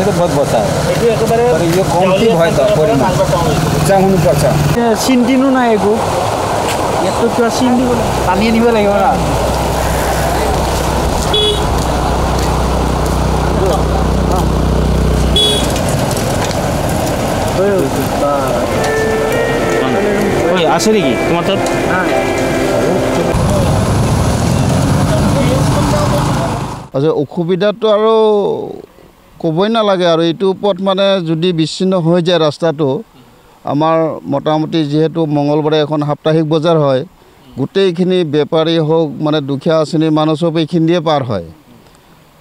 बहुत बता ये कम की भय तो परिमाण जां हुनु पर्छ सिन दिनु ना एगो यातो किवा सिन दिबो पानी निब লাগিব ना ওই আছে নাকি তোমার তাত আচ্ছা অসুবিধাটো আৰু ক'বই নালাগে আৰু এইটো ওপৰত মানে যদি বিচ্ছিন্ন হৈ যায় ৰাস্তাটো আমাৰ মোটামুটি যেহেতু মঙ্গলবাৰে এখন সাপ্তাহিক বজাৰ হয় গোটেইখিনি বেপাৰী হোক মানে দুখীয়া শ্ৰেণীৰ মানুহ সব এইখিনি দিয়ে পাৰ হয়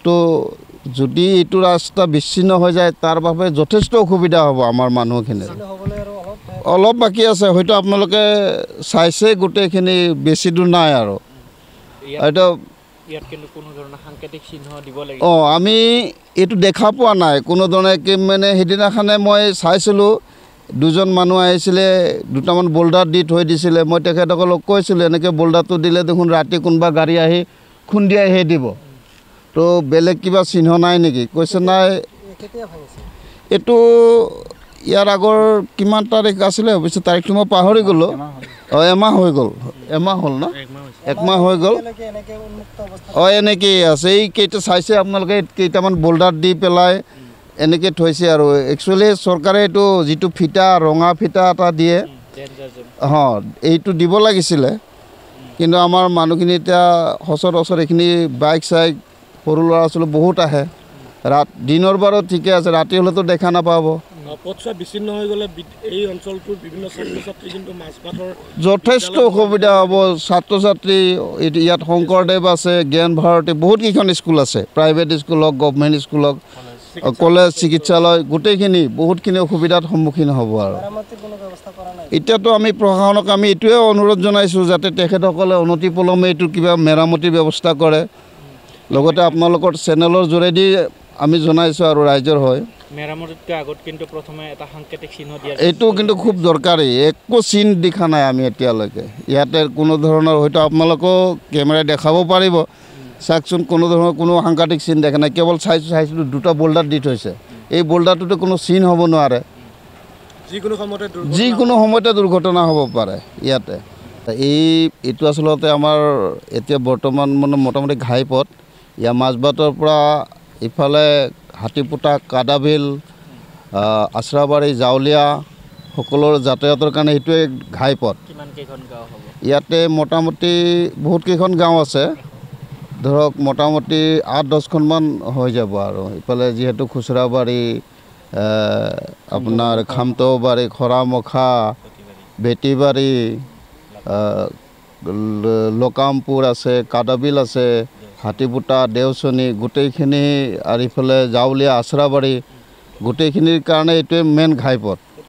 তো যদি এইটো ৰাস্তা বিচ্ছিন্ন হৈ যায় তাৰ বাবে যথেষ্ট অসুবিধা হ'ব আমাৰ মানুহখিনিৰ অলপ বাকী আছে হয়তো আপোনালোকে চাইছে গোটেইখিনি বেছি দূৰ নাই আৰু এইটো ইয়াত কিন্তু কোনো ধৰণৰ সাংকেতিক চিহ্ন দিব লাগিব আমি এইটো দেখা পোৱা নাই কোনো ধৰণে কি মানে সেইদিনাখনে মই চাইছিলোঁ দুজন মানুহ আহিছিলে দুটামান বোল্ডাৰ দি থৈ দিছিলে মই তেখেতসকলক কৈছিলোঁ এনেকৈ বোল্ডাৰটো দিলে দেখোন ৰাতি কোনোবা গাড়ী আহি খুন্দিয়াইহে দিব তো বেলেগ কিবা চিহ্ন নাই নেকি কৈছে নাই এইটো ইয়াৰ আগৰ কিমান তাৰিখ আছিলে অৱশ্যে তাৰিখটো মই পাহৰি গ'লোঁ এমাহ হৈ গ'ল এমাহ হ'ল ন একমাহ হৈ গ'ল এনেকেই আছে এই কেইটা চাইছে আপোনালোকে কেইটামান বোল্ডাৰ দি পেলাই এনেকৈ থৈছে আৰু একচুৱেলি চৰকাৰে এইটো যিটো ফিটা ৰঙা ফিটা এটা দিয়ে এইটো দিব লাগিছিলে কিন্তু আমাৰ মানুহখিনি এতিয়া সচৰাচৰ এইখিনি বাইক চাইক সৰু ল'ৰা ছোৱালী বহুত আহে দিনৰ বাৰত ঠিকে আছে ৰাতি হ'লেতো দেখা নাপাব পথছোৱা বিচ্ছিন্ন হৈ গ'লে এই অঞ্চলটোৰ বিভিন্ন ছাত্ৰ ছাত্ৰী কিন্তু মাছপাতৰ যথেষ্ট অসুবিধা হ'ব ছাত্ৰ ছাত্ৰী ইয়াত শংকৰদেৱ আছে জ্ঞান ভাৰতী বহুত কেইখন স্কুল আছে প্ৰাইভেট স্কুল হওক গভৰ্ণমেণ্ট স্কুল হওক কলেজ চিকিৎসালয় গোটেইখিনি বহুতখিনি অসুবিধাৰ সন্মুখীন হ'ব আৰু এতিয়াতো আমি প্ৰশাসনক আমি এইটোৱে অনুৰোধ জনাইছোঁ যাতে তেখেতসকলে অনতিপলমে এইটো কিবা মেৰামতিৰ ব্যৱস্থা কৰে লগতে আপোনালোকৰ চেনেলৰ যোগেদি আমি জনাইছোঁ আৰু ৰাইজৰ হয় মেৰামতিতকৈ আগত কিন্তু প্ৰথমে এটা সাংকেতিক চিহ্ন দিয়া এইটো কিন্তু খুব দৰকাৰী একো চিন দেখা নাই আমি এতিয়ালৈকে ইয়াতে কোনো ধৰণৰ হয়তো আপোনালোকেও কেমেৰাই দেখাব পাৰিব চাওকচোন কোনো ধৰণৰ কোনো সাংকেতিক চিন দেখা নাই কেৱল চাইছিলোঁ দুটা বোল্ডাৰ দি থৈছে এই বোল্ডাৰটোতো কোনো চিন হ'ব নোৱাৰে যিকোনো সময়তে দুৰ্ঘটনা হ'ব পাৰে ইয়াতে এইটো আচলতে আমাৰ এতিয়া বৰ্তমান মানে মোটামুটি ঘাইপথ ইয়াৰ মাজবাটৰ পৰা ইফালে হাতীপুটা কাদাবিল আশ্ৰাবাৰী জাউলীয়া সকলোৰ যাতায়াতৰ কাৰণে এইটোৱে ঘাইপথ ইয়াতে মোটামুটি বহুত কেইখন গাঁও আছে ধৰক মোটামুটি 8-10খনমান হৈ যাব আৰু ইফালে যিহেতু খুচৰাবাৰী আপোনাৰ খামতবাৰী খৰামখা বেটিবাৰী লকামপুৰ আছে কাদাবিল আছে হাতীপুটা দেওচনী গোটেইখিনি আৰু ইফালে জাউলীয়া আশ্ৰাবাৰী গোটেইখিনিৰ কাৰণে এইটোৱে মেইন ঘাইপথ